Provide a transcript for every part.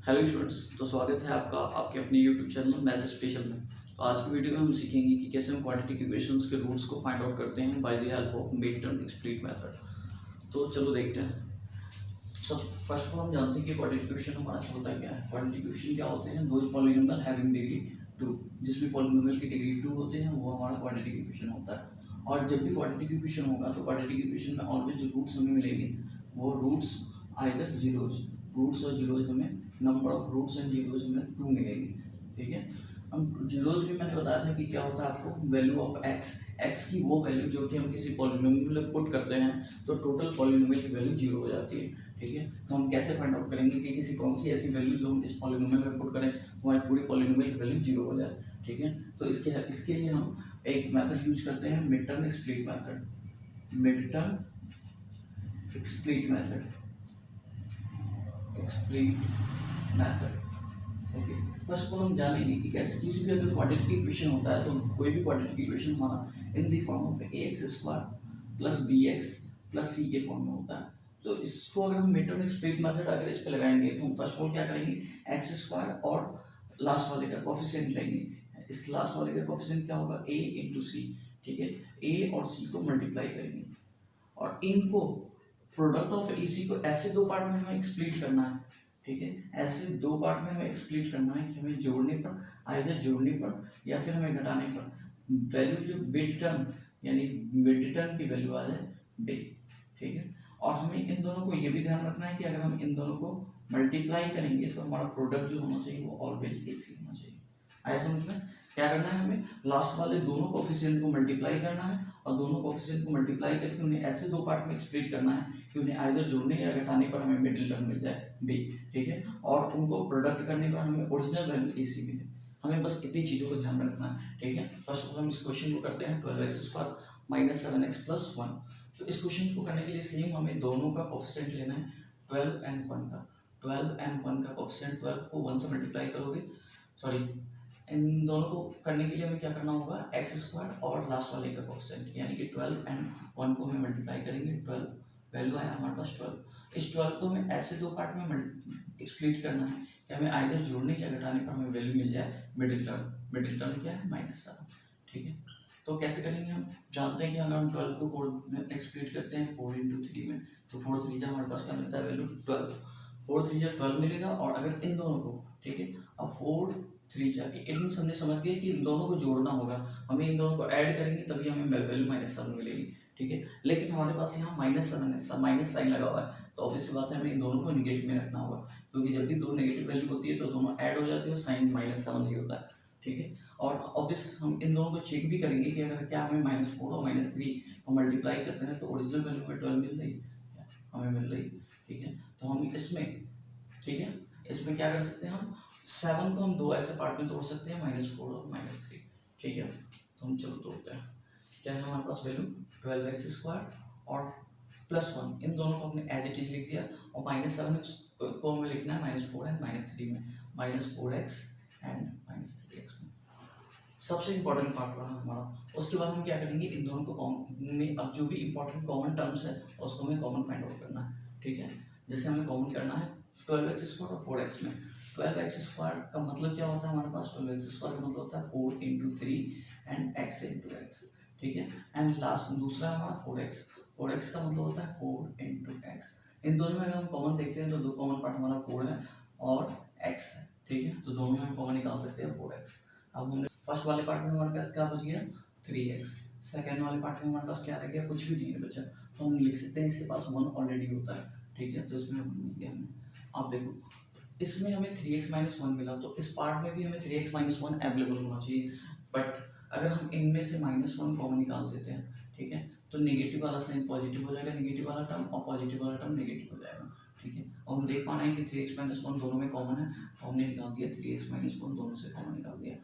Hello students. तो स्वागत है आपका आपके अपने यूट्यूब चैनल मैथ्स स्पेशल में। तो आज की वीडियो में हम सीखेंगे कि कैसे हम क्वाड्रेटिक इक्वेशंस के रूट्स को फाइंड आउट करते हैं by the help of mid term split method. तो चलो देखते हैं। सब फर्स्ट ऑफ ऑल हम जानते हैं कि क्वाड्रेटिक इक्वेशन हमारा होता क्या है। क्वाड्रेटिक इक्वेशन क्या होते हैं? दोज पॉलिनोमियल हैविंग डिग्री 2, जिसमें पॉलिनोमियल की डिग्री 2 होते हैं वो हमारा क्वाड्रेटिक इक्वेशन होता है। और जब भी क्वाड्रेटिक इक्वेशन होगा तो क्वाड्रेटिक इक्वेशन में ऑलवेज जो रूट्स हमें मिलेंगे वो रूट्स आइदर जीरोज, रूट्स और जीरोज हमें number of roots and zeros हमें 2 मिलेगी। ठीक है। हम जीरोज भी मैंने बताया था कि क्या होता है आपको, वैल्यू ऑफ एक्स, एक्स की वो वैल्यू जो कि हम किसी पॉलिनोमियल में पुट करते हैं तो टोटल पॉलिनोमियल की वैल्यू जीरो हो जाती है। ठीक है। तो हम कैसे फाइंड आउट करेंगे कि किसी कौन सी ऐसी वैल्यू जो हम इस पॉलिनोमियल में पुट करें हमारी पूरी पॉलिनोमियल की वैल्यू जीरो हो जाए। ठीक है। तो इसके इसके लिए हम एक मेथड यूज करते हैं, mid term split method. Mid term split method, split method. Okay. First of all हम जानेंगे कि कैसे किसी भी अगर क्वाड्रेटिक इक्वेशन होता है तो कोई भी क्वाड्रेटिक इक्वेशन हमारा in the form of a x square plus b x plus c के फॉर्म में होता है। तो इसको अगर हम मिड टर्म स्प्लिट मेथड अगर इस पे लगाएंगे तो हम फर्स्ट ऑफ ऑल क्या करेंगे, एक्स स्क्वायर और लास्ट वाले का कोफिशिएंट लेंगे। इस लास्ट वाले का कोफिशिएंट क्या होगा, ए इंटू सी। ठीक है। ए और सी को मल्टीप्लाई करेंगे और इनको प्रोडक्ट ऑफ ए सी को ऐसे दो पार्ट में हमें स्प्लिट करना है। ठीक है। ऐसे दो पार्ट में हमें स्प्लिट करना है कि हमें जोड़ने पर, आइदर जोड़ने पर या फिर हमें घटाने पर वैल्यू जो मिड टर्म यानी मिड टर्म की वैल्यू आ जाए बी। ठीक है। और हमें इन दोनों को ये भी ध्यान रखना है कि अगर हम इन दोनों को मल्टीप्लाई करेंगे तो हमारा प्रोडक्ट जो होना चाहिए वो ऑलवेज ए सी होना चाहिए। आया समझ में? क्या करना है, हमें लास्ट वाले दोनों कोफिशिएंट को मल्टीप्लाई करना है और दोनों कोफिशिएंट को मल्टीप्लाई करके उन्हें ऐसे दो पार्ट में स्प्लिट करना है कि उन्हें आइदर जोड़ने या घटाने पर हमें मिडिल टर्म मिल जाए बी। ठीक है। और उनको प्रोडक्ट करने पर हमें ओरिजिनल वैल्यू ए सी मिले। हमें बस इतनी चीज़ों को ध्यान रखना है। ठीक है। फर्स्ट ऑफ ऑल हम इस क्वेश्चन को करते हैं 12x² माइनस 7x+1। तो इस क्वेश्चन को करने के लिए सेम हमें दोनों का कोफिशिएंट लेना है, 12 एंड 1 का। 12 एंड 1 का कोफिशिएंट, 12 को 1 से मल्टीप्लाई करोगे, सॉरी इन दोनों को करने के लिए हमें क्या करना होगा, एक्स स्क्वायर और लास्ट वाले का कोफिशिएंट यानी कि 12 एंड 1 को हमें मल्टीप्लाई करेंगे। 12 वैल्यू आया हमारे पास 12। इस 12 को हमें ऐसे दो पार्ट में स्प्लिट करना है कि हमें आइदर जोड़ने या घटाने पर हमें वैल्यू मिल जाए मिडिल टर्म। मिडिल टर्म क्या है, -7। ठीक है। तो कैसे करेंगे, हम जानते हैं कि अगर हम 12 को 4 में स्प्लिट करते हैं 4 इंटू 3 में, तो 4 3 जा हमारे पास क्या मिलता है, वैल्यू 12। 4 3 जा 12 मिलेगा। और अगर इन दोनों को, ठीक है, अब 4 3 जाके इतनी हमने समझ गए कि इन दोनों को जोड़ना होगा, हमें इन दोनों को ऐड करेंगे तभी हमें वैल्यू -7 मिलेगी। ठीक है। लेकिन हमारे पास यहाँ -7 है, माइनस साइन लगा हुआ है, तो ऑब्वियस सी बात है हमें इन दोनों को निगेटिव में रखना होगा, क्योंकि जब भी दो नेगेटिव वैल्यू होती है तो दोनों ऐड हो जाती है, साइन -7 ही होता है। ठीक है। और ऑब्वियस हम इन दोनों को चेक भी करेंगे कि अगर क्या हमें -4 और -3 को मल्टीप्लाई करते हैं तो ओरिजिनल वैल्यू में 12 मिल रही है, हमें मिल रही है। ठीक है। तो हम इसमें, ठीक है, इसमें क्या कर सकते हैं, हम 7 को हम दो ऐसे पार्ट में तोड़ सकते हैं, -4 और -3। ठीक है। तो हम चलो तोड़ते हैं। क्या है हमारे पास वैल्यू, 12x² और +1, इन दोनों को हमने एज इट इज लिख दिया। और -7 को हमें लिखना है -4 एंड -3 में, -4x एंड -3x में। सबसे इंपॉर्टेंट पार्ट रहा हमारा। उसके बाद हम क्या करेंगे, इन दोनों को कॉमन में, अब जो भी इंपॉर्टेंट कॉमन टर्म्स है उसको हमें कॉमन फाइंड आउट करना है। ठीक है। जैसे हमें कॉमन करना है 12x² और 4x में। 12x² का मतलब क्या होता है हमारे पास, 12x² का मतलब होता है 4 into 3 and x into x. ठीक है। एंड लास्ट दूसरा हमारा 4x, 4x का मतलब होता है 4 इंटू एक्स। इन दोनों में अगर हम कॉमन देखते हैं तो दो कॉमन पार्ट हमारा 4 है और x है। ठीक है। तो दोनों में हम कॉमन निकाल सकते हैं 4x। अब हमने फर्स्ट वाले पार्ट में हमारे पास क्या बच गया, 3x। सेकेंड वाले पार्ट में हमारे पास क्या रह गया, कुछ भी नहीं है बचा, तो हम लिख सकते हैं इसके पास 1 ऑलरेडी होता है। ठीक है। तो इसमें मिल गया हमें। अब देखो इसमें हमें 3x-1 मिला, तो इस पार्ट में भी हमें 3x-1 अवेलेबल होना चाहिए। बट अगर हम इनमें से -1 कॉमन निकाल देते हैं, ठीक है, तो नेगेटिव वाला साइन पॉजिटिव हो जाएगा, नेगेटिव वाला टर्म, और पॉजिटिव वाला टर्म नेगेटिव हो जाएगा। ठीक है। और हम देख पा रहे हैं कि 3x-1 दोनों में कॉमन है, तो हमने निकाल दिया 3x-1 दोनों से कॉमन निकाल दिया।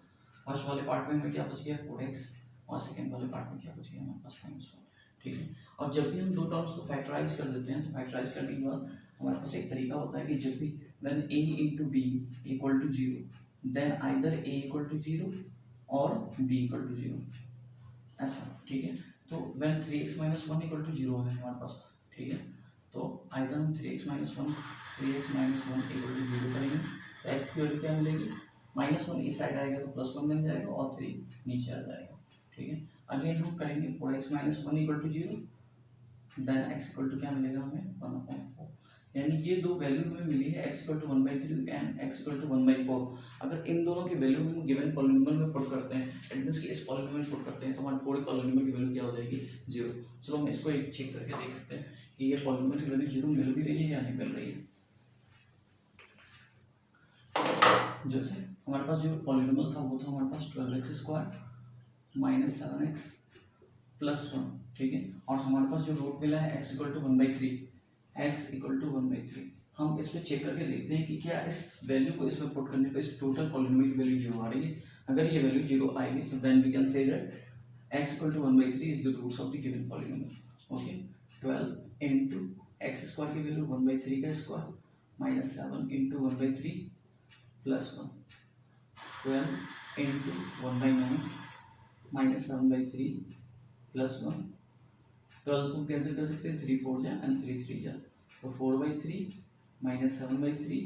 फर्स्ट वाले पार्ट में हमें क्या बच गया, 4x, और सेकेंड वाले पार्ट में क्या बच गया हमारे पास -1। ठीक है। और जब भी हम दो टर्म्स को फैक्टराइज कर देते हैं तो फैक्टराइज करने के बाद हमारे पास एक तरीका होता है कि जब भी when a into b equal to 0 then either a equal to 0 और b equal to 0, ऐसा। ठीक है। तो when 3x-1 equal to 0 है हमारे पास, ठीक है, तो either हम 3x-1 equal to 0 करेंगे एक्स की वैल्यू क्या मिलेगी, -1 इस साइड आएगा तो +1 बन जाएगा और 3 नीचे आ जाएगा, ठीक है। अगेन हम करेंगे 4x - 1 = 0, देन x = क्या मिलेगा हमें 1/4, यानी ये दो वैल्यू हमें मिली है x = 1/3 एंड x = 1/4। अगर इन दोनों की वैल्यू हम गिवन पॉलिनोमियल में पुट करते हैं, इट मींस कि इस पॉलिनोमियल में पुट करते हैं तो हमारे पूरे पॉलिनोमियल की वैल्यू क्या हो जाएगी 0। चलो हम इसको एक चेक करके देख सकते हैं कि ये पॉलिनोमियल की वैल्यू 0 मिल भी रही है या नहीं मिल रही है। जैसे हमारे पास जो पॉलिनोमियल था वो था हमारे पास 12x² - 7x + 1, ठीक है। और हमारे पास जो रूट मिला है x = 1/3, x = 1/3। हम इसमें चेक करके देखते हैं कि क्या इस वैल्यू को इसमें पुट करने पर इस टोटल पॉलिनोमियल की वैल्यू 0 आ रही है। अगर ये वैल्यू 0 आएगी तो then we can say that x = 1/3 is the roots of the given polynomial. Okay, 12 into x² की वैल्यू 1/3 का स्क्वायर - 7 into 1/3 + 1, 12 into 1/9 - 7/3 + 1, 12 को कैंसिल कर सकते हैं, 3 4 जा एंड 3 3 जा, तो 4/3 - 7/3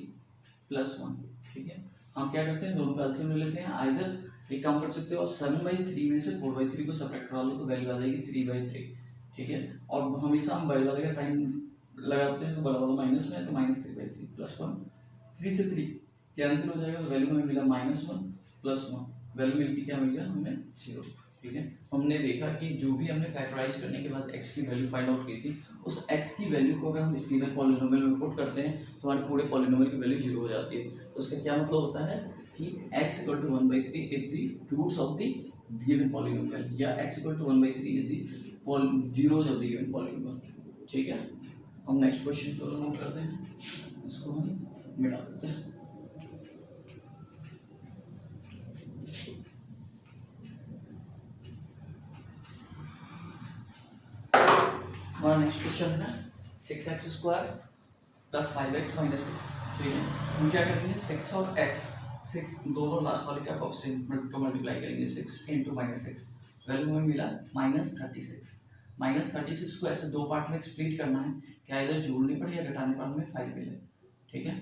+ 1, ठीक है। हम क्या करते हैं, दोनों का एलसीएम ले लेते हैं। आइदर एक काम कर सकते हो और 7/3 में से 4/3 को सब्ट्रैक्ट करा लो तो वैल्यू आ जाएगी 3/3, ठीक है। और हमेशा हम बड़े वाले का साइन लगाते हैं तो बड़ा वाला माइनस में है तो -3/3 + 1, 3 से 3 कैंसिल हो जाएगा तो वैल्यू हमें मिला -1 + 1, वैल्यू मिलती क्या मिल गया हमें 0, ठीक है। हमने देखा कि जो भी हमने फैक्टराइज करने के बाद x की वैल्यू फाइंड आउट की थी, उस x की वैल्यू को अगर हम इस गिवन पॉलिनोमियल में पुट करते हैं तो हमारे पूरे पॉलिनोमियल की वैल्यू 0 हो जाती है। तो उसका क्या मतलब होता है कि x = 1/3 is the roots of the given polynomial, या x = 1/3 is the zeros of the given polynomial, ठीक है। हम नेक्स्ट क्वेश्चन को मूव करते हैं, इसको हम मिटा देते हैं। हमारा नेक्स्ट क्वेश्चन है 6x² + 5x - 6, ठीक है। हम क्या करेंगे, 6 और x, 6 दोनों लास्ट वाले का कोएफिशिएंट को मल्टीप्लाई करेंगे, 6 × -6, वैल्यू हमें मिला -36। -36 को ऐसे दो पार्ट में स्प्लिट करना है, क्या इधर जोड़ने पर या घटाने पर हमें 5 मिले, ठीक है।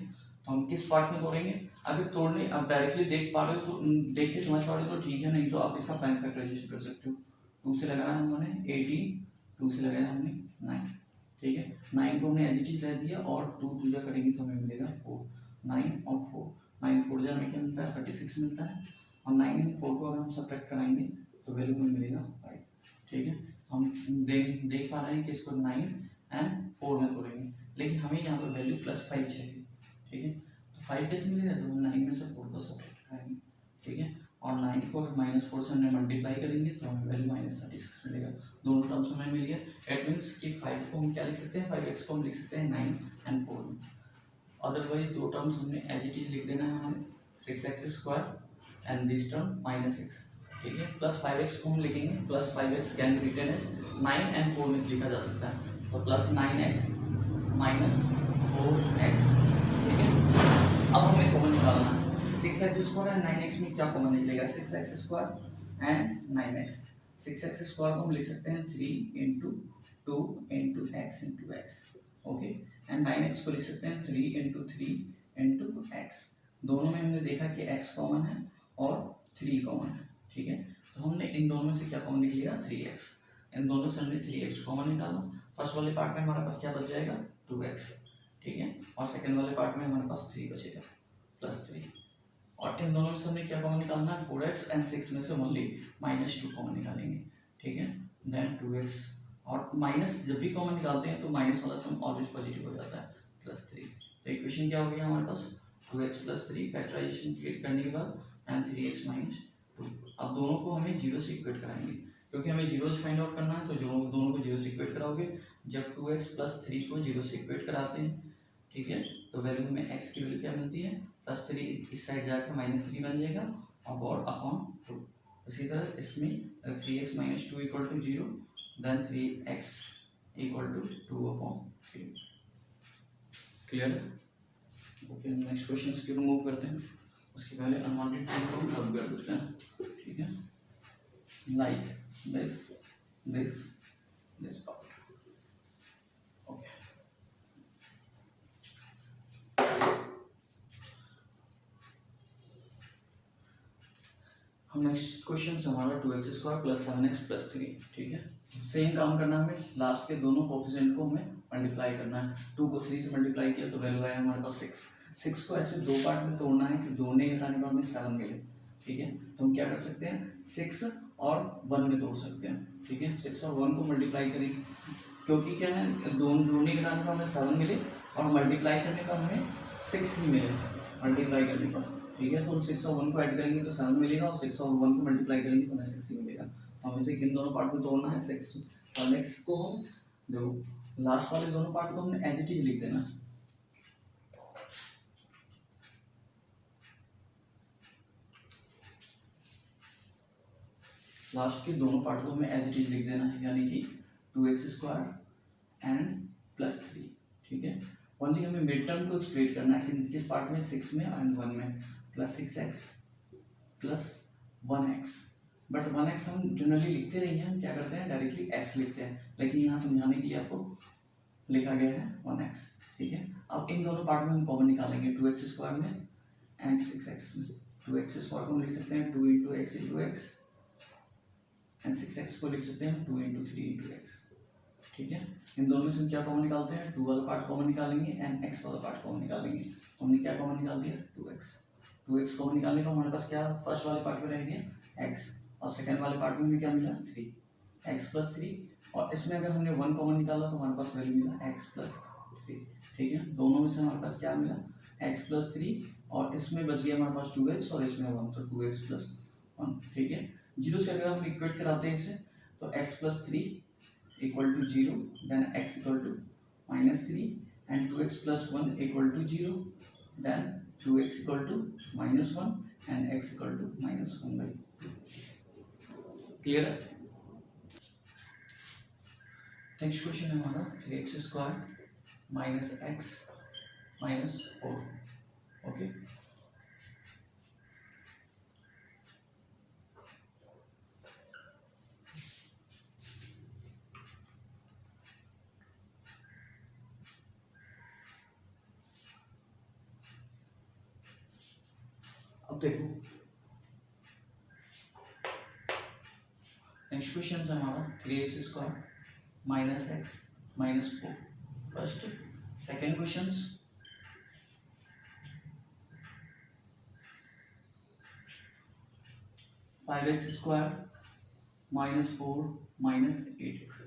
तो हम किस पार्ट में तोड़ेंगे, अगर तोड़ने आप डायरेक्टली देख पा रहे हो तो देख के समझ पा रहे हो तो ठीक है, नहीं तो आप इसका प्राइम फैक्टराइजेशन कर सकते हो। 2 से लगाना है हमने 18, 2 से लगाया हमने 9, ठीक है। 9 को हमने एज इट इज ले दिया और 2 दूजा करेंगे तो हमें मिलेगा 4, 9 और 4, 9 4 जा हमें क्या मिलता है 36 मिलता है, और 9 एंड 4 को अगर हम सब्ट्रैक्ट कराएंगे तो वैल्यू हमें मिलेगा 5, ठीक है। हम देख पा रहे हैं कि इसको 9 एंड 4 में तोड़ेंगे, लेकिन हमें यहाँ पर वैल्यू +5 चाहिए, ठीक है। तो 5 कैसे मिलेगा, तो हम 9 में से 4 को सब्ट्रैक्ट कराएंगे, ठीक है। और 9 को -4 से हमने मल्टीप्लाई करेंगे तो हमें वैल्यू -36 मिलेगा। दोनों टर्म्स हमें मिल गया। इट मीन्स कि 5 को हम क्या लिख सकते हैं, 5x को हम लिख सकते हैं 9 एंड 4 में। अदरवाइज दो टर्म्स हमने एज इट इज लिख देना है हमें, 6x² एंड दिस टर्म -6, ठीक है। +5x को हम लिखेंगे, +5x can be written as 9 and 4 में लिखा जा सकता है, तो +9x - 4x, ठीक है। अब हमें कॉमन निकालना है, 6x² एंड 9x में क्या कॉमन निकलेगा, 6x² एंड 9x। 6x² को हम लिख सकते हैं 3 × 2 × x × x, okay. And 9x को लिख सकते हैं 3 × 3 × x। दोनों में हमने देखा कि x कॉमन है और 3 कॉमन है, ठीक है। तो हमने इन दोनों में से क्या कॉमन निकलेगा 3x, इन दोनों से हमने 3x कॉमन निकाला। फर्स्ट वाले पार्ट में हमारे पास क्या बच जाएगा 2x, ठीक है, और सेकंड वाले पार्ट में हमारे पास 3 बचेगा +3, और इन दोनों में से हमने क्या कॉमन निकालना है 4x एंड 6 में से ओनली -2 कॉमन निकालेंगे, ठीक है। देन 2x, और माइनस जब भी कॉमन निकालते हैं तो माइनस वाला टर्म ऑलवेज पॉजिटिव हो जाता है, +3। तो इक्वेशन क्या हो गया हमारे पास 2x + 3, फैक्टराइजेशन क्रिएट करने के बाद एंड 3x - 2। अब दोनों को हमें 0 से इक्वेट कराएंगे, क्योंकि हमें जीरोज फाइंड आउट करना है, तो दोनों को 0 से इक्वेट कराओगे। जब 2x + 3 को 0 से इक्वेट कराते हैं, ठीक है, तो वैल्यू में x की वैल्यू क्या मिलती है +3, इस साइड जाकर -3 बन जाएगा और अपॉन 2। इसी तरह इसमें 3x - 2 = 0, देन 3x = 2/3। क्लियर है? ओके, नेक्स्ट क्वेश्चन की मूव करते हैं। उसके पहले अनवांटेड चीज को हम रब कर देते हैं, ठीक है, लाइक दिस पार्ट, ओके। हम नेक्स्ट क्वेश्चन से हमारा 2x² प्लस 7x प्लस 3, ठीक है। सेम काम करना है हमें, लास्ट के दोनों कोफिशिएंट को हमें मल्टीप्लाई करना है। 2 को 3 से मल्टीप्लाई किया तो वैल्यू आया हमारे पास 6। 6 को ऐसे दो पार्ट में तोड़ना है कि जोड़ने के घटाने पर हमें 7 मिले, ठीक है। तो हम क्या कर सकते हैं, 6 और 1 में तोड़ सकते हैं, ठीक है। 6 और 1 को मल्टीप्लाई करेंगे, क्योंकि क्या है, दोनों जोड़ने के घटाने पर हमें 7 मिले और मल्टीप्लाई करने पर हमें 6 ही मिले, मल्टीप्लाई करने पर, ठीक है। तो हम 6 और 1 को ऐड करेंगे तो 7 मिलेगा और 6 और 1 को मल्टीप्लाई करेंगे तो हमें 6 ही मिलेगा। तो हमें से किन दोनों पार्ट में तोड़ना है, 7x को हम देखो लास्ट वाले दोनों पार्ट को हमने एज इट इज लिख देना है। लास्ट के दोनों पार्ट को हमें एज इट इज लिख देना है, यानी कि 2x² एंड प्लस 3, ठीक है। ओनली हमें मिड टर्म को एक्सप्लेन करना है कि किस पार्ट में, 6 में एंड 1 में, plus 6x plus 1x। But 1x हम जनरली लिखते नहीं हैं, हम क्या करते हैं डायरेक्टली x लिखते हैं, लेकिन यहाँ समझाने के लिए आपको लिखा गया है 1x, ठीक है। अब इन दोनों पार्ट में हम कॉमन निकालेंगे, 2x² में एंड 6x में। 2x² को हम लिख सकते हैं 2 into x into x and 6x को लिख सकते हैं 2 इंटू 3 इंटू एक्स, ठीक है। इन दोनों में से हम क्या कॉमन निकालते हैं, 2 वाला पार्ट कॉमन निकालेंगे एंड x वाला पार्ट कॉमन निकालेंगे। तो हमने क्या कॉमन निकाल दिया, 2x कॉमन निकालने पर हमारे पास क्या फर्स्ट वाले पार्ट में रह गया x और सेकंड वाले पार्ट में हमें क्या मिला 3x प्लस 3, और इसमें अगर हमने 1 कॉमन निकाला तो हमारे पास वैल्यू मिला x प्लस 3, ठीक है। दोनों में से हमारे पास क्या मिला x प्लस 3 और इसमें बच गया हमारे पास 2x और इसमें 1, तो 2x प्लस 1, ठीक है। 0 से अगर हम इक्वेट कराते हैं इसे तो x plus 3 equal to 0, then x equal to -3 and 2x plus 1 equal to 0, then 2x equal to -1 and x equal to -1/2। Clear है। नेक्स्ट क्वेश्चन है हमारा 3x² minus x minus 4, okay. अब देखो नेक्स्ट क्वेश्चन है हमारा 3x² minus x minus 4, first. Second question 5x² minus 4 minus 8x।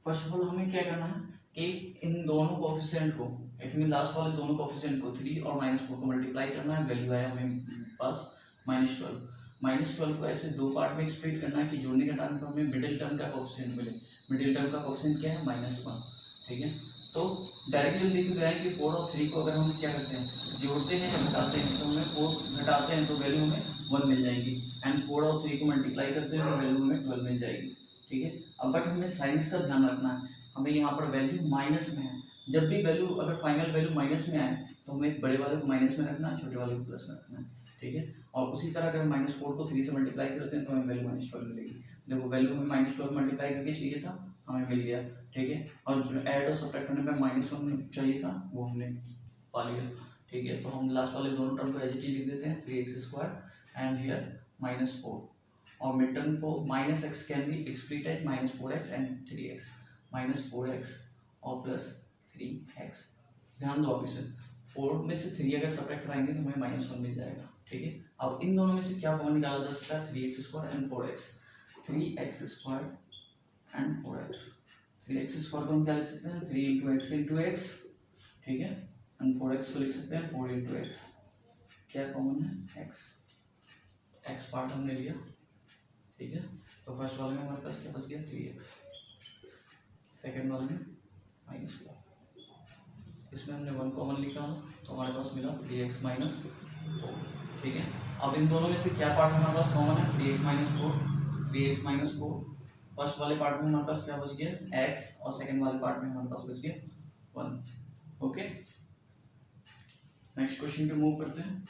First of all हमें क्या करना है कि इन दोनों कोफिशिएंट को, इट मीन लास्ट वाले दोनों कोफिशिएंट को 3 और -4 को मल्टीप्लाई करना है, वैल्यू आया हमें पास -12। -12 को ऐसे दो पार्ट में एक्सप्रेस करना है कि जोड़ने के टाइम पर हमें मिडिल टर्म का कोफिशिएंट मिले। मिडिल टर्म का कोफिशिएंट क्या है, -1, ठीक है। तो डायरेक्टली हम देख गए कि 4 और 3 को अगर हम क्या करते हैं, जोड़ते हैं या घटाते हैं, तो हमें 4 घटाते हैं तो वैल्यू हमें 1 मिल जाएगी, एंड 4 और 3 को मल्टीप्लाई करते हैं तो वैल्यू हमें 12 मिल जाएगी, ठीक है। अब बट हमें साइंस का ध्यान रखना है, हमें यहाँ पर वैल्यू माइनस में है। जब भी वैल्यू, अगर फाइनल वैल्यू माइनस में आए तो हमें बड़े वाले को माइनस में रखना है, छोटे वाले को प्लस में रखना है, ठीक है। और उसी तरह अगर -4 को 3 से मल्टीप्लाई करते हैं तो हमें वैल्यू -12 मिलेगी। देखो वैल्यू हमें -12 मल्टीप्लाई करके चाहिए था, हमें मिल गया, ठीक है। और जो ऐड और सब्ट्रैक्ट करने पर -1 चाहिए था, वो हमने पा लिया, ठीक है। तो हम लास्ट वाले दोनों टर्म को एज इट इज लिख देते हैं, 3x² एंड हियर -4, और मिड टर्म को -x can be expressed as -4x and 3x, -4x और प्लस 3x। ध्यान दो, आप इसे 4 में से 3 अगर सब्ट्रैक्ट कराएंगे तो हमें -1 मिल जाएगा, ठीक है। अब इन दोनों में से क्या कॉमन निकाला जा सकता है, 3x² and 4x, 3x² and 4x। 3x² को हम क्या लिख सकते हैं, 3 इंटू एक्स इंटू एक्स, ठीक है, एंड 4x को लिख सकते हैं 4 इंटू एक्स। क्या कॉमन है, x पार्ट हमने लिया, ठीक है। तो फर्स्ट वाले में हमारे पास क्या बच गया, 3x, सेकेंड वाले में -4, इसमें हमने 1 कॉमन निकाला तो हमारे पास मिला 3x माइनस 4, ठीक है। अब इन दोनों में से क्या पार्ट हमारे पास कॉमन है, 3x माइनस 4। फर्स्ट वाले पार्ट में हमारे पास क्या बच गया, x, और सेकंड वाले पार्ट में हमारे पास बच गया 1, ओके। नेक्स्ट क्वेश्चन पे मूव करते हैं।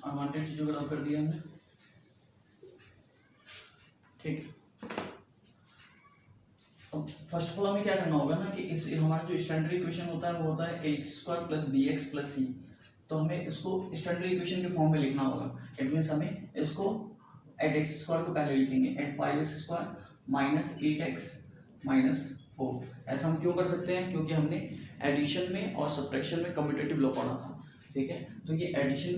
अनवांटेड चीजों को रब कर दिया हमने, ठीक है। अब फर्स्ट ऑफ ऑल हमें क्या करना होगा ना कि इस हमारा जो स्टैंडर्ड इक्वेशन होता है वो होता है x² plus bx plus c। तो हमें इसको स्टैंडर्ड इक्वेशन के फॉर्म में लिखना होगा। इट मीन्स हमें इसको एट एक्स स्क्वायर को पहले लिखेंगे, eight 5x² minus 8x minus 4। ऐसा हम क्यों कर सकते हैं, क्योंकि हमने एडिशन में और सब्ट्रैक्शन में कम्यूटेटिव लॉ पढ़ा था, ठीक है। तो ये एडिशन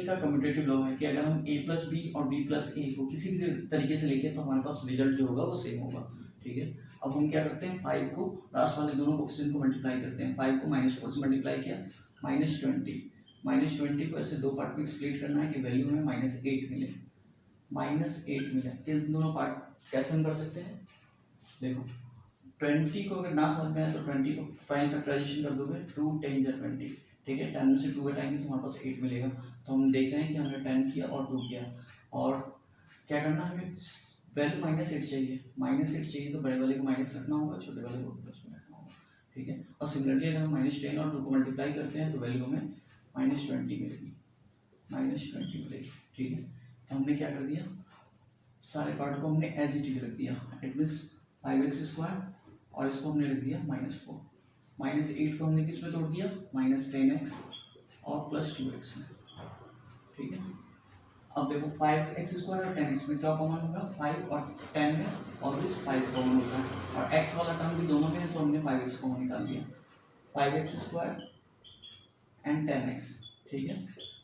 का कम्यूटेटिव लॉ है कि अगर हम a प्लस बी और b प्लस ए को किसी भी तरीके से लिखें तो हमारे पास रिजल्ट जो होगा वो सेम होगा, ठीक है। अब हम क्या करते हैं, 5 को लास्ट वाले दोनों कोफिशिएंट को मल्टीप्लाई करते हैं। 5 को -4 से मल्टीप्लाई किया, -20 को ऐसे दो पार्ट में स्प्लिट करना है कि वैल्यू में -8 मिले, -8 मिले। इन दोनों पार्ट कैसे हम कर सकते हैं, देखो 20 को अगर ना समझ में आए तो 20 को फाइन फैक्टराइजेशन कर दोगे, 2 10 जा 20, ठीक है। 10 में से 2 हटाएंगे तो हमारे पास 8 मिलेगा। तो हम देख रहे हैं कि हमने 10 किया और 2 किया, और क्या करना है, हमें वैल्यू -8 चाहिए, -8 चाहिए तो बड़े वाले को माइनस रखना होगा, छोटे वाले को प्लस में रखना होगा, ठीक है। और सिमिलरली अगर हम -10 और 2 को मल्टीप्लाई करते हैं तो वैल्यू हमें -20 मिलेगी, -20 मिलेगी, ठीक है। तो हमने क्या कर दिया, सारे पार्ट को हमने एज इट इज रख दिया, इट मीन्स 5x² और इसको हमने रख दिया -4, -8 को हमने किस में तोड़ दिया, -10x और +2x में, ठीक है। अब देखो 5x² और 10x में क्या कॉमन होगा, 5 और 10 में ऑलवेज 5 कॉमन होता है, और x वाला टर्म भी दोनों में है तो हमने 5x कॉमन निकाल दिया, 5x² एंड 10x, ठीक है।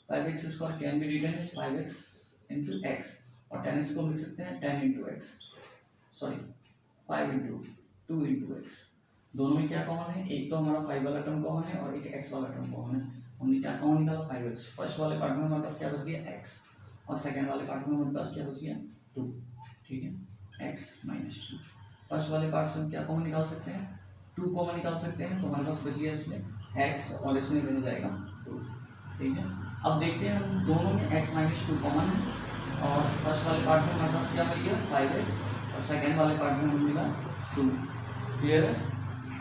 5x² can be written as 5x into x, और 10x को हम लिख सकते हैं 10 into x, sorry 5 into 2 into x। दोनों में क्या कॉमन है, एक तो हमारा 5 वाला टर्म कॉमन है और एक x वाला टर्म कॉमन है। हमने क्या कॉमन निकाला, 5x। फर्स्ट वाले पार्ट में हमारे पास क्या बच गया, x, और सेकेंड वाले पार्ट में हमारे पास क्या बच गया, 2, ठीक है, x माइनस 2। फर्स्ट वाले पार्ट से हम क्या कॉमन निकाल सकते हैं, 2 कॉमन निकाल सकते हैं, तो हमारे पास बच गया इसमें x और इसमें बन जाएगा 2, ठीक है। अब देखते हैं हम दोनों में x माइनस 2 कॉमन है, और फर्स्ट वाले पार्ट में हमारे पास क्या मिल गया 5x, और सेकेंड वाले पार्ट में हमें मिला 2, क्लियर है।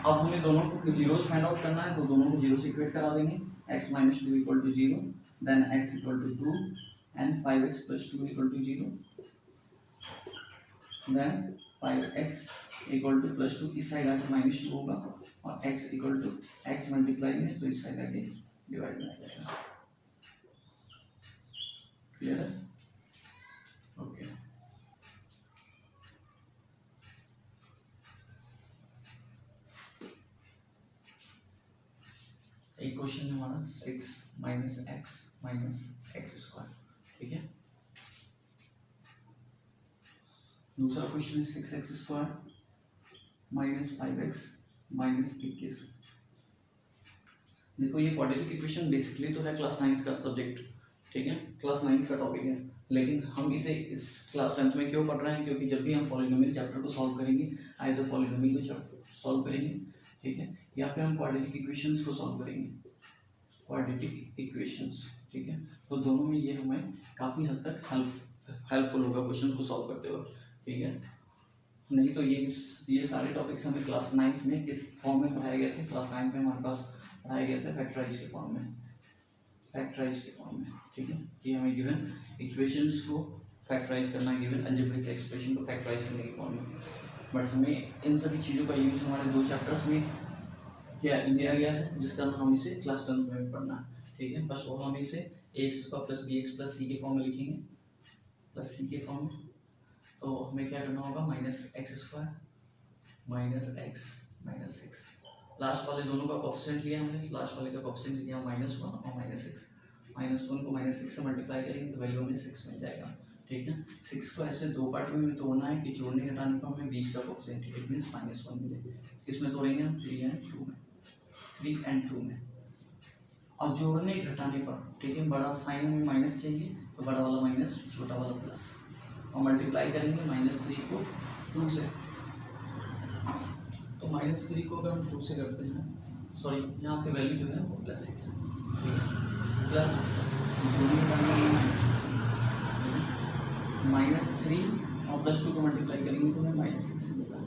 अब हमें दोनों को जीरोस फाइंड आउट करना है, तो दोनों को जीरो से इक्वेट करा देंगे, x minus 2 equal to 0, then x equal to 2 and 5x plus 2 equal to 0, then 5x equal to plus 2, इस साइड आके -2 होगा, और x equal to x multiply में तो इस साइड आके डिवाइड में आ जाएगा, क्लियर है, ओके। एक क्वेश्चन है हमारा 6 माइनस x², ठीक है। दूसरा क्वेश्चन है 6x² माइनस 5x माइनस 21। देखो ये क्वाड्रेटिक इक्वेशन बेसिकली तो है क्लास 9th का सब्जेक्ट, ठीक है, क्लास 9th का टॉपिक है, लेकिन हम इसे इस क्लास 10th में क्यों पढ़ रहे हैं, क्योंकि जब भी हम पॉलिनोमियल चैप्टर को सॉल्व करेंगे, आइदर पॉलिनोमियल को सॉल्व करेंगे, ठीक है, या फिर हम क्वाड्रेटिक इक्वेशंस को सॉल्व करेंगे, क्वाड्रेटिक इक्वेशंस, ठीक है। तो दोनों में ये हमें काफ़ी हद तक हेल्पफुल होगा क्वेश्चन को सॉल्व करते हुए, ठीक है। नहीं तो ये सारे टॉपिक्स हमें क्लास 9th में किस फॉर्म में पढ़ाए गए थे, क्लास 9th में हमारे पास पढ़ाए गए थे फैक्टराइज के फॉर्म में, ठीक है, कि हमें गिवन इक्वेशंस को फैक्टराइज करना है, गिवन अलजेब्रिक एक्सप्रेशन को फैक्टराइज करने के फॉर्म में। बट हमें इन सभी चीज़ों का यूज हमारे 2 चैप्टर्स में क्या लिया गया है, जिसका हम इसे क्लास 10th में पढ़ना है, ठीक है। बस वो हम इसे ax² plus bx plus c के फॉर्म में लिखेंगे, प्लस c के फॉर्म में। तो हमें क्या करना होगा, -x² minus x minus 6, last वाले दोनों का कोफिशिएंट लिया हमने, लास्ट वाले का कोफिशिएंट लिया -1 और -6, -1 को -6 से मल्टीप्लाई करेंगे तो वैल्यू में 6 मिल जाएगा, ठीक है। 6 को ऐसे 2 पार्ट में हमें तोड़ना है कि जोड़ने घटाने पर हमें बीच का कोफिशिएंट, इट मीन्स -1 मिले। किसमें तोड़ेंगे हम, 3 एंड 2 में, 3 एंड 2 में, और जोड़ने घटाने पर, ठीक है, बड़ा साइन में माइनस चाहिए तो बड़ा वाला माइनस, छोटा वाला प्लस, और मल्टीप्लाई करेंगे -3 को 2 से, तो -3 को अगर हम 2 से करते हैं, सॉरी यहाँ पे वैल्यू जो है वो +6 है, +6 -3 और +2 को मल्टीप्लाई करेंगे तो हमें -6 मिलेगा,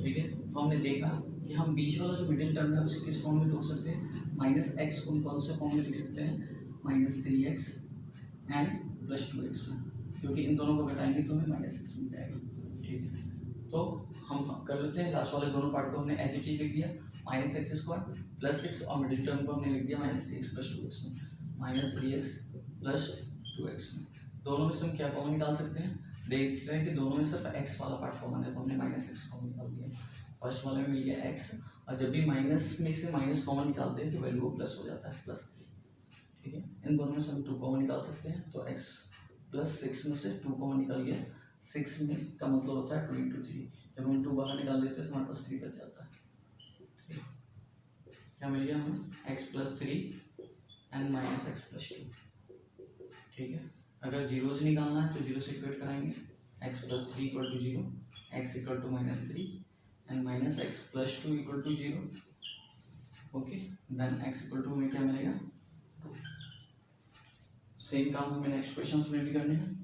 ठीक है। तो हमने देखा कि हम बीच वाला जो मिडिल टर्म है उसे किस फॉर्म में तोड़ सकते हैं, -x को कौन से फॉर्म में लिख सकते हैं, -3x एंड +2x में, क्योंकि इन दोनों को घटाएंगे तो हमें -6 मिल जाएगा, ठीक है। तो हम कर लेते हैं, लास्ट वाले दोनों पार्ट को हमने एज इट इज लिख दिया, -x² +6 और मिडिल टर्म को हमने लिख दिया -3x + 2x में, -3x + 2x में, दोनों में से हम क्या कॉमन निकाल सकते हैं, देख रहे हैं कि दोनों में सिर्फ एक्स वाला पार्ट कॉमन है, तो हमने माइनस एक्स कॉमन निकाल दिया। फर्स्ट वाले में मिल गया एक्स, और जब भी माइनस में से माइनस कॉमन निकालते हैं तो वैल्यू प्लस हो जाता है, +3। ठीक है, इन दोनों में से हम 2 कॉमन निकाल सकते हैं, तो x प्लस 6 में से 2 कॉमन निकल गया। 6 में का मतलब होता है 2 इंटू 3, जब हम 2 बाहर निकाल लेते हैं तो हमारे पास 3 बच जाता है। ठीक, क्या मिल गया हमें, x plus 3 and minus x plus 2। ठीक है, अगर जीरो से निकालना है तो जीरो से इक्वेट कराएंगे, x plus 3 equal to 0, x equal to -3 and minus x plus 2 equal to 0। Okay, then x equal to हमें क्या मिलेगा, 2। सेम काम हमें नेक्स्ट क्वेश्चन में भी करने हैं।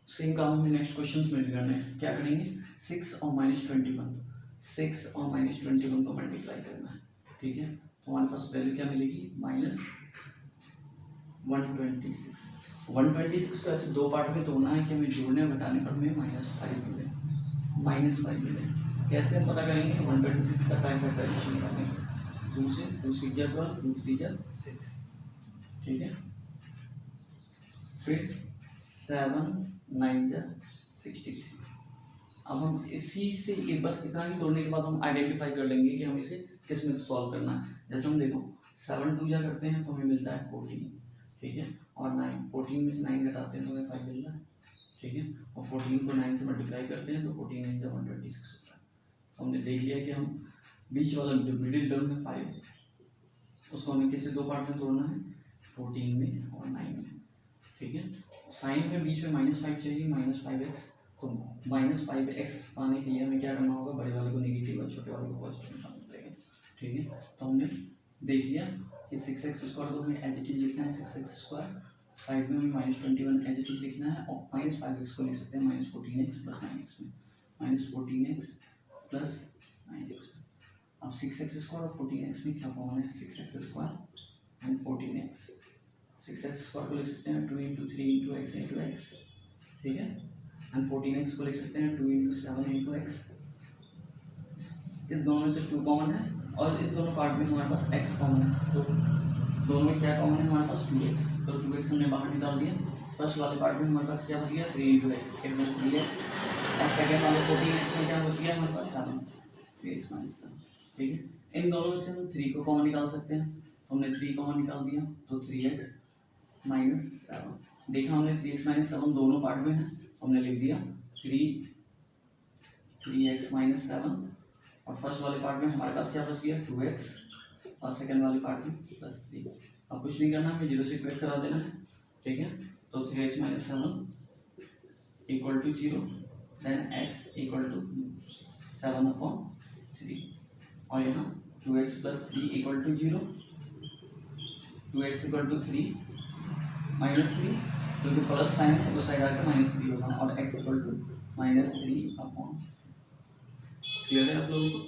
सेम काम हमें नेक्स्ट क्वेश्चन में भी करने हैं। क्या करेंगे, 6 और -21, 6 और -21 को मल्टीप्लाई करना है। ठीक है, तो हमारे पास वैल्यू क्या मिलेगी, -126। 126 को ऐसे 2 पार्ट में तोड़ना है कि हमें जोड़ने और घटाने पर हमें -5 मिले, -5 मिले। कैसे हम पता करेंगे, 126 का टाइम फैक्टराइजेशन करेंगे, 2 से 2 6 जा 12, 2 3 जा 6। ठीक है, फिर 7 9 जा 63। अब हम इसी से ये बस इतना ही तोड़ने के बाद हम आइडेंटिफाई कर लेंगे कि हम इसे किस में सॉल्व करना है। जैसे हम देखो 7 2 जा करते हैं तो हमें मिलता है 14। ठीक है, और 9 14 में से 9 घटाते हैं तो हमें 5 मिल रहा है। ठीक है, और 14 को 9 से मल्टीप्लाई करते हैं तो 14 9 जा 126 होता है। तो हमने देख लिया कि हम बीच वाला मिडिल टर्म में 5, उसको हमें किसी 2 पार्ट में तोड़ना है, 14 में और 9 में। ठीक है, साइन में बीच में -5 चाहिए, -5x, तो -5x पाने के लिए हमें क्या करना होगा, बड़े वाले को नेगेटिव और छोटे वाले को पॉजिटिव निकालना पड़ेगा। ठीक है, तो हमने देख लिया कि 6x² को हमें एज इट इज लिखना है, 6x², साइड में हमें -21 एज इट इज लिखना है, और -5x को लिख सकते हैं -14x प्लस 9x में, -14x प्लस 9x। अब 6x² और 14x में क्या कॉमन है, 6x² एंड 14x। 6x² को लिख सकते हैं 2 into 3 into x into x. ठीक है, एंड 14x को लिख सकते हैं 2 इंटू 7 इंटू एक्स। इस दोनों में से 2 कॉमन है, और इस दोनों पार्ट में हमारे पास x कॉमन है, तो दोनों में क्या कॉमन है, हमारे पास 2x, तो 2x हमने बाहर निकाल दिया। फर्स्ट वाले पार्ट में हमारे पास क्या बच गया, 3 इंटू एक्स, सेकेंड में 3x, और सेकेंड वाले 14x में क्या बच गया हमारे पास 7, 3x माइनस 7। ठीक है, इन दोनों में से हम 3 को कॉमन निकाल सकते हैं, तो हमने 3 कॉमन निकाल दिया, तो 3x माइनस 7। देखा हमने 3x माइनस 7 दोनों पार्ट में है, हमने लिख दिया 3x माइनस 7, और फर्स्ट वाले पार्ट में हमारे पास क्या बच गया, 2x, और सेकेंड वाले पार्ट में +3। अब कुछ नहीं करना, हमें 0 से इक्वेट करा देना है। ठीक है, तो 3x minus 7 equal to 0, then x equal to 7/3, और यहाँ 2x plus 3 equal to 0, 2x equal to 3 -3, क्योंकि प्लस साइन है तो साइड आकर -3 होगा, और x इक्वल टू -3/। क्लियर है आप लोगों को।